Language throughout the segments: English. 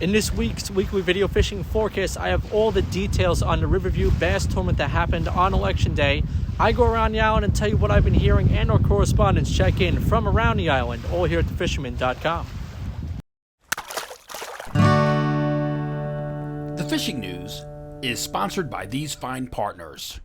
In this week's weekly video fishing forecast, I have all the details on the Riverview Bass Tournament that happened on Election Day. I go around the island and tell you what I've been hearing, and our correspondents check in from around the island, all here at thefisherman.com. The Fishing News is sponsored by these fine partners.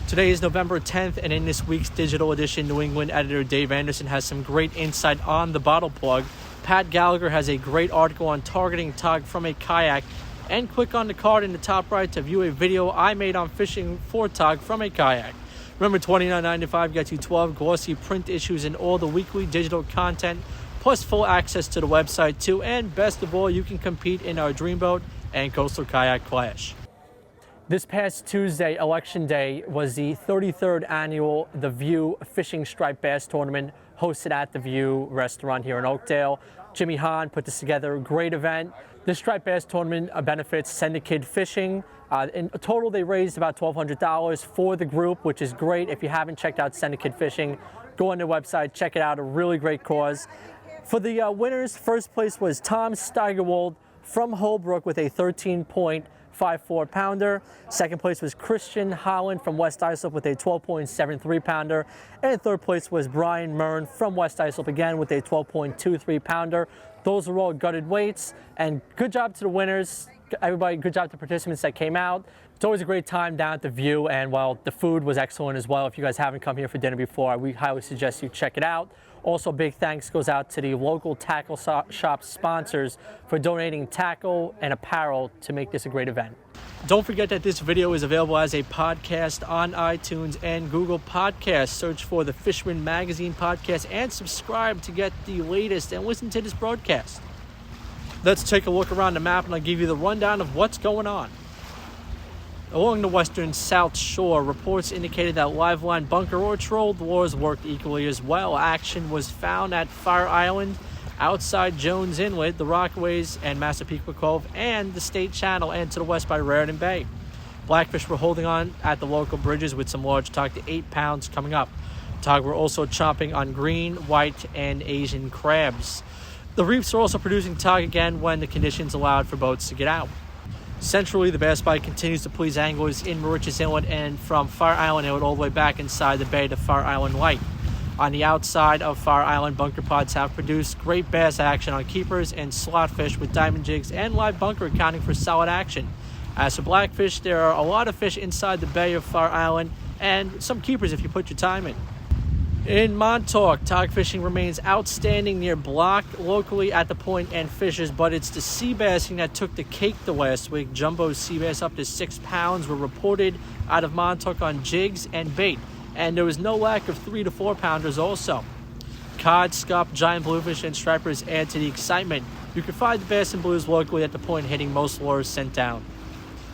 Today is November 10th, and in this week's digital edition, New England editor Dave Anderson has some great insight on the bottle plug. Pat Gallagher has a great article on targeting tog from a kayak. And click on the card in the top right to view a video I made on fishing for tog from a kayak. Remember, $29.95 gets you 12 glossy print issues and all the weekly digital content, plus full access to the website too. And best of all, you can compete in our Dreamboat and Coastal Kayak Clash. This past Tuesday, Election Day, was the 33rd annual The View Fishing Striped Bass Tournament hosted at The View restaurant here in Oakdale. Jimmy Hahn put this together, a great event. The Striped Bass Tournament benefits Send a Kid Fishing. In total, they raised about $1,200 for the group, which is great. If you haven't checked out Send a Kid Fishing, go on their website, check it out, a really great cause. For the winners, first place was Tom Steigerwald from Holbrook with a 13.54 pounder. Second place was Christian Holland from West Islip with a 12.73 pounder. And third place was Brian Mern from West Islip again with a 12.23 pounder. Those are all gutted weights, and good job to the winners. Everybody, good job to participants that came out. It's always a great time down at the View, and while the food was excellent as well, if you guys haven't come here for dinner before, we highly suggest you check it out. Also, big thanks goes out to the local tackle shop sponsors for donating tackle and apparel to make this a great event. Don't forget that this video is available as a podcast on iTunes and Google Podcasts. Search for the Fisherman Magazine podcast and subscribe to get the latest and listen to this broadcast. Let's take a look around the map and I'll give you the rundown of what's going on. Along the western South Shore, reports indicated that live-line bunker or trolled lures worked equally as well. Action was found at Fire Island, outside Jones Inlet, the Rockaways and Massapequa Cove, and the State Channel, and to the west by Raritan Bay. Blackfish were holding on at the local bridges with some large tog to 8 pounds coming up. Tog were also chomping on green, white, and Asian crabs. The reefs are also producing tog again when the conditions allowed for boats to get out. Centrally, the bass bite continues to please anglers in Mauritius Inlet and from Fire Island Inlet all the way back inside the bay to Fire Island Light. On the outside of Fire Island, bunker pods have produced great bass action on keepers and slot fish with diamond jigs and live bunker accounting for solid action. As for blackfish, there are a lot of fish inside the bay of Fire Island and some keepers if you put your time in. In Montauk, tog fishing remains outstanding near Block locally at the point and fishes, but it's the sea bassing that took the cake the last week. Jumbo sea bass up to 6 pounds were reported out of Montauk on jigs and bait, and there was no lack of 3 to 4 pounders also. Cod, scup, giant bluefish, and stripers add to the excitement. You can find the bass and blues locally at the point, hitting most lures sent down.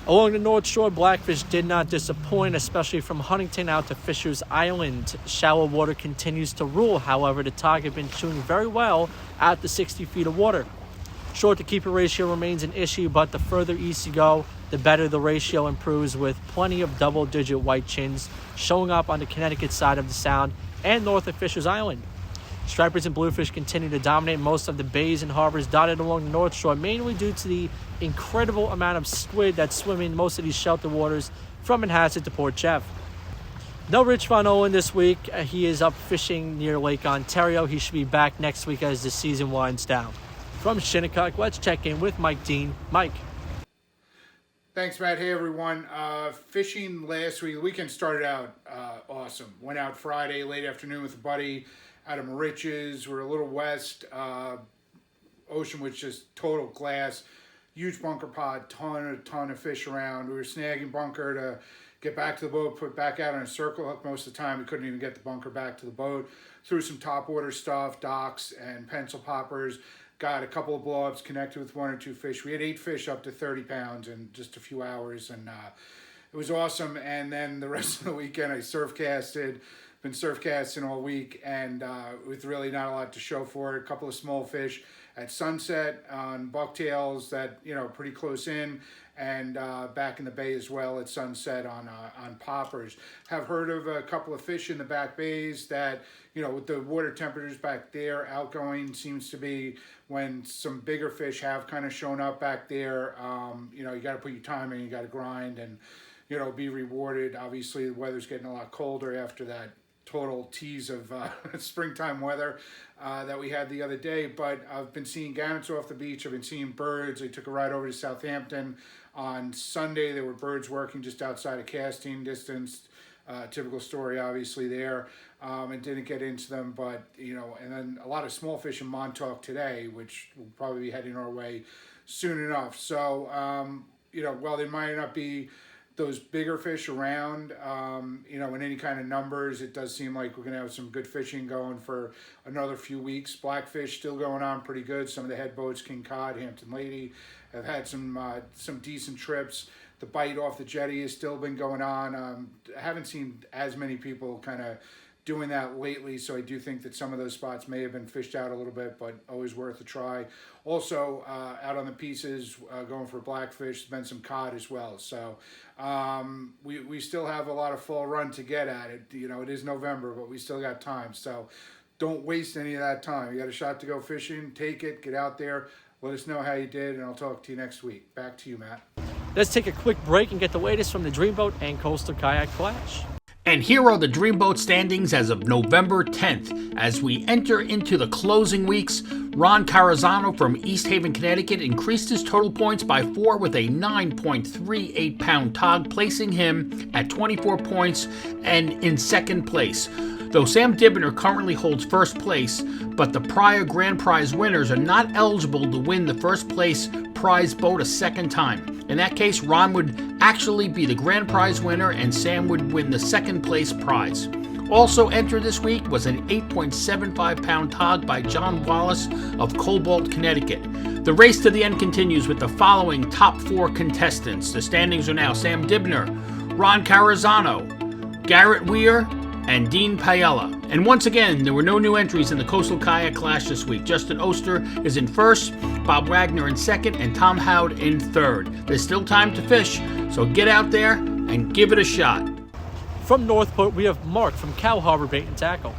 Along the North Shore, blackfish did not disappoint, especially from Huntington out to Fisher's Island. Shallow water continues to rule. However, the tog have been chewing very well at the 60 feet of water. Short to keeper ratio remains an issue, but the further east you go, the better the ratio improves, with plenty of double-digit white chins showing up on the Connecticut side of the Sound and north of Fisher's Island. Stripers and bluefish continue to dominate most of the bays and harbors dotted along the North Shore, mainly due to the incredible amount of squid that swim in most of these shelter waters from Manhasset to Port Jeff. No Rich Von Olin this week. He is up fishing near Lake Ontario. He should be back next week as the season winds down. From Shinnecock, let's check in with Mike Dean. Mike. Thanks, Matt. Hey, everyone. Fishing last week, the weekend started out awesome. Went out Friday, late afternoon with a buddy out of Mauritius. We're a little west. Ocean was just total glass. Huge bunker pod, ton of fish around. We were snagging bunker to get back to the boat, put back out on a circle hook. Most of the time, we couldn't even get the bunker back to the boat. Threw some topwater stuff, docks, and pencil poppers. Got a couple of blow-ups, connected with 1 or 2 fish. We had 8 fish up to 30 pounds in just a few hours, and it was awesome. And then the rest of the weekend, I surf casted, been surf casting all week, and with really not a lot to show for it. A couple of small fish at sunset on bucktails that, pretty close in, and back in the bay as well at sunset on poppers. Have heard of a couple of fish in the back bays that, with the water temperatures back there, outgoing seems to be when some bigger fish have kind of shown up back there. You got to put your time in, you got to grind, and be rewarded. Obviously, the weather's getting a lot colder after that total tease of springtime weather that we had the other day. But I've been seeing gannets off the beach. I've been seeing birds. I took a ride over to Southampton on Sunday. There were birds working just outside of casting distance. Typical story, obviously, there. And didn't get into them, but, and then a lot of small fish in Montauk today, which will probably be heading our way soon enough. So, while there might not be those bigger fish around, in any kind of numbers, it does seem like we're going to have some good fishing going for another few weeks. Blackfish still going on pretty good. Some of the head boats, King Cod, Hampton Lady, have had some decent trips. The bite off the jetty has still been going on. I haven't seen as many people kind of doing that lately, so I do think that some of those spots may have been fished out a little bit, but always worth a try. Also, out on the pieces, going for blackfish, there's been some cod as well. So we still have a lot of fall run to get at it. It is November, but we still got time. So don't waste any of that time. You got a shot to go fishing, take it, get out there. Let us know how you did, and I'll talk to you next week. Back to you, Matt. Let's take a quick break and get the latest from the Dreamboat and Coastal Kayak Clash. And here are the Dreamboat standings as of November 10th. As we enter into the closing weeks, Ron Carazano from East Haven, Connecticut increased his total points by 4 with a 9.38-pound tog, placing him at 24 points and in second place. Though Sam Dibner currently holds first place, but the prior grand prize winners are not eligible to win the first place prize boat a second time. In that case, Ron would actually be the grand prize winner and Sam would win the second place prize. Also entered this week was an 8.75-pound tog by John Wallace of Cobalt, Connecticut. The race to the end continues with the following top 4 contestants. The standings are now Sam Dibner, Ron Carazano, Garrett Weir, and Dean Paella. And once again, there were no new entries in the Coastal Kayak Clash this week. Justin Oster is in first, Bob Wagner in second, and Tom Howd in third. There's still time to fish, so get out there and give it a shot. From Northport, we have Mark from Cow Harbor Bait and Tackle.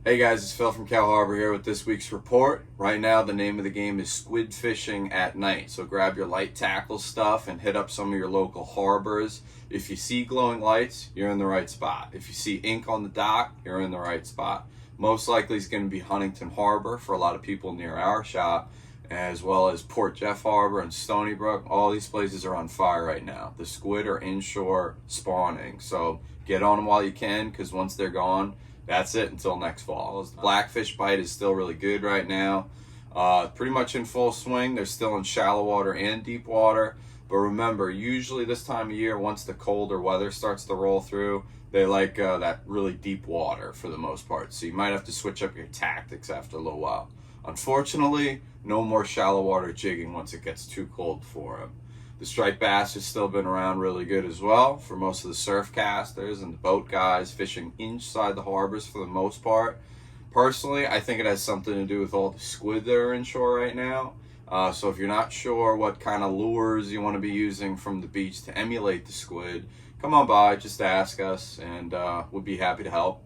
Hey guys, it's Phil from Cow Harbor here with this week's report. Right now, the name of the game is squid fishing at night. So grab your light tackle stuff and hit up some of your local harbors. If you see glowing lights, you're in the right spot. If you see ink on the dock, you're in the right spot. Most likely it's going to be Huntington Harbor for a lot of people near our shop, as well as Port Jeff Harbor and Stony Brook. All these places are on fire right now. The squid are inshore spawning. So get on them while you can, because once they're gone, that's it until next fall. The blackfish bite is still really good right now. Pretty much in full swing. They're still in shallow water and deep water. But remember, usually this time of year, once the colder weather starts to roll through, they like that really deep water for the most part. So you might have to switch up your tactics after a little while. Unfortunately, no more shallow water jigging once it gets too cold for them. The striped bass has still been around really good as well for most of the surf casters and the boat guys fishing inside the harbors for the most part. Personally, I think it has something to do with all the squid that are inshore right now. So if you're not sure what kind of lures you want to be using from the beach to emulate the squid, come on by, just ask us, and we'll be happy to help.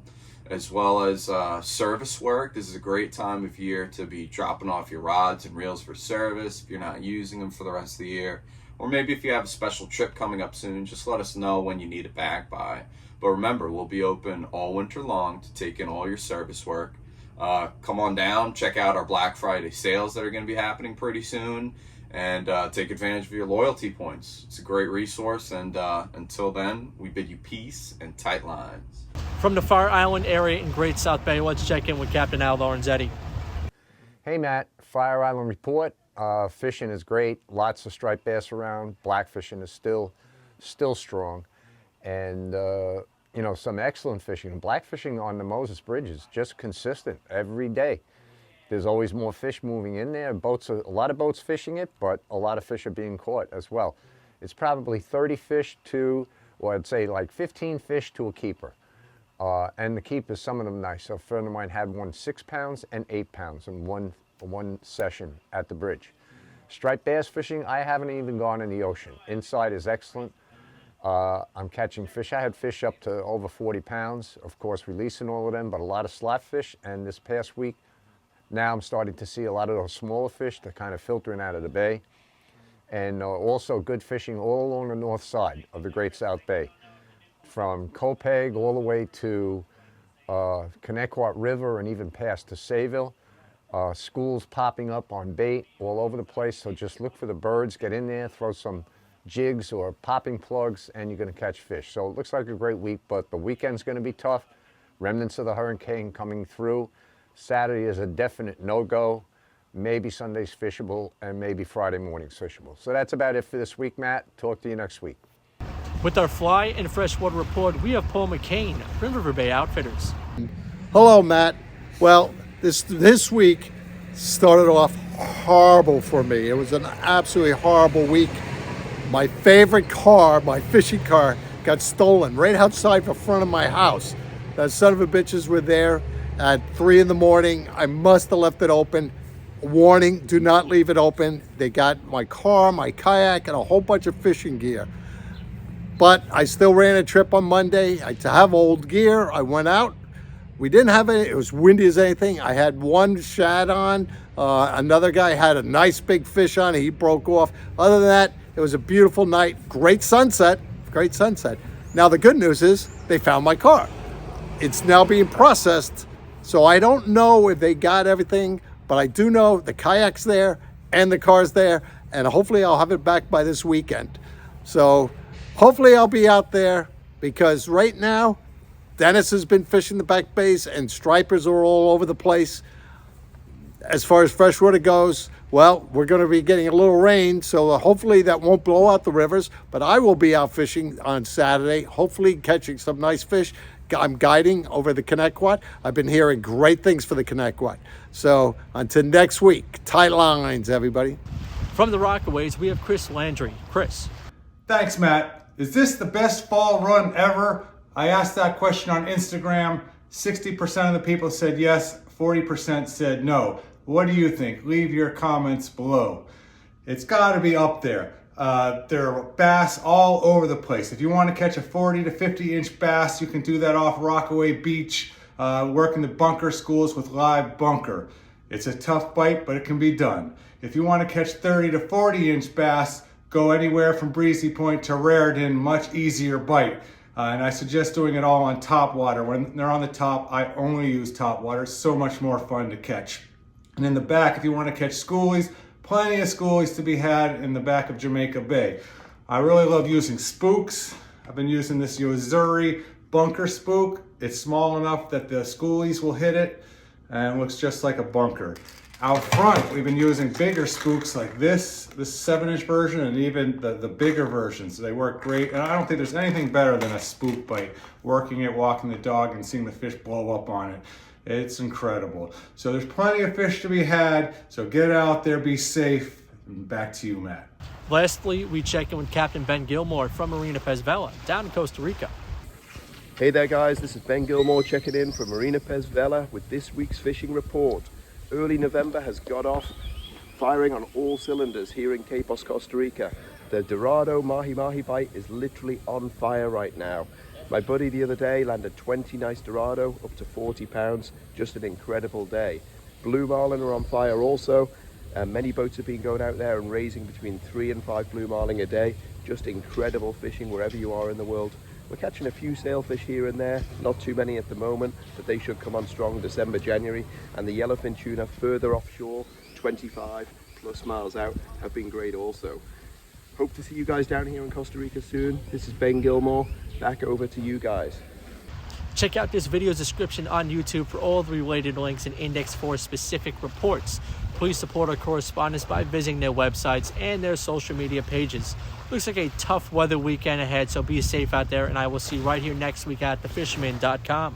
As well as service work. This is a great time of year to be dropping off your rods and reels for service if you're not using them for the rest of the year. Or maybe if you have a special trip coming up soon, just let us know when you need it back by. But remember, we'll be open all winter long to take in all your service work. Come on down, check out our Black Friday sales that are going to be happening pretty soon, and take advantage of your loyalty points. It's a great resource, and until then, we bid you peace and tight lines. From the Fire Island area in Great South Bay, let's check in with Captain Al Lorenzetti. Hey Matt, Fire Island report. Fishing is great. Lots of striped bass around. Black fishing is still strong, and some excellent fishing. Black fishing on the Moses Bridge is just consistent every day. There's always more fish moving in there. A lot of boats fishing it, but a lot of fish are being caught as well. It's probably 30 fish to, or I'd say like 15 fish to a keeper. And the keep is some of them nice. So a friend of mine had one 6 pounds and 8 pounds in one session at the bridge. Striped bass fishing, I haven't even gone in the ocean. Inside is excellent. I'm catching fish. I had fish up to over 40 pounds, of course, releasing all of them, but a lot of slot fish. And this past week, now I'm starting to see a lot of those smaller fish. They're kind of filtering out of the bay. And also good fishing all along the north side of the Great South Bay. From Copeg all the way to Shinnecock River and even past to Sayville. Schools popping up on bait all over the place, so just look for the birds, get in there, throw some jigs or popping plugs, and you're going to catch fish. So it looks like a great week, but the weekend's going to be tough. Remnants of the hurricane coming through. Saturday is a definite no-go. Maybe Sunday's fishable, and maybe Friday morning's fishable. So that's about it for this week, Matt. Talk to you next week. With our fly and freshwater report, we have Paul McCain from River Bay Outfitters. Hello, Matt. Well, this week started off horrible for me. It was an absolutely horrible week. My favorite car, my fishing car, got stolen right outside the front of my house. The son of a bitches were there at 3 in the morning. I must have left it open. Warning, do not leave it open. They got my car, my kayak, and a whole bunch of fishing gear. But I still ran a trip on Monday. To have old gear, I went out. We didn't have any, it was windy as anything. I had one shad on. Another guy had a nice big fish on. He broke off. Other than that, it was a beautiful night. Great sunset. Great sunset. Now the good news is they found my car. It's now being processed. So I don't know if they got everything, but I do know the kayak's there and the car's there. And hopefully I'll have it back by this weekend. So hopefully I'll be out there, because right now Dennis has been fishing the back bays and stripers are all over the place. As far as freshwater goes, well, we're going to be getting a little rain, so hopefully that won't blow out the rivers. But I will be out fishing on Saturday, hopefully catching some nice fish. I'm guiding over the Shinnecock. I've been hearing great things for the Shinnecock. So until next week, tight lines, everybody. From the Rockaways, we have Chris Landry. Chris. Thanks, Matt. Is this the best fall run ever? I asked that question on Instagram. 60% of the people said yes, 40% said no. What do you think? Leave your comments below. It's got to be up there. There are bass all over the place. If you want to catch a 40 to 50 inch bass, you can do that off Rockaway Beach, working the bunker schools with live bunker. It's a tough bite, but it can be done. If you want to catch 30 to 40 inch bass, go anywhere from Breezy Point to Raritan, much easier bite. And I suggest doing it all on top water. When they're on the top, I only use top water. It's so much more fun to catch. And in the back, if you want to catch schoolies, plenty of schoolies to be had in the back of Jamaica Bay. I really love using spooks. I've been using this Yozuri bunker spook. It's small enough that the schoolies will hit it and looks just like a bunker. Out front, we've been using bigger spooks like this 7-inch version, and even the bigger versions. They work great, and I don't think there's anything better than a spook bite. Working it, walking the dog, and seeing the fish blow up on it. It's incredible. So there's plenty of fish to be had, so get out there, be safe. And back to you, Matt. Lastly, we check in with Captain Ben Gilmore from Marina Pez Vela down in Costa Rica. Hey there guys, this is Ben Gilmore checking in from Marina Pez Vela with this week's fishing report. Early November has got off, firing on all cylinders here in Capos, Costa Rica. The Dorado mahi-mahi bite is literally on fire right now. My buddy the other day landed 20 nice Dorado, up to 40 pounds, just an incredible day. Blue marlin are on fire also. Many boats have been going out there and raising between 3 and 5 blue marlin a day. Just incredible fishing wherever you are in the world. We're catching a few sailfish here and there, not too many at the moment, but they should come on strong December, January. And the yellowfin tuna further offshore, 25 plus miles out, have been great also. Hope to see you guys down here in Costa Rica soon. This is Ben Gilmore, back over to you guys. Check out this video's description on YouTube for all the related links and index for specific reports. Please support our correspondents by visiting their websites and their social media pages. Looks like a tough weather weekend ahead, so be safe out there, and I will see you right here next week at thefisherman.com.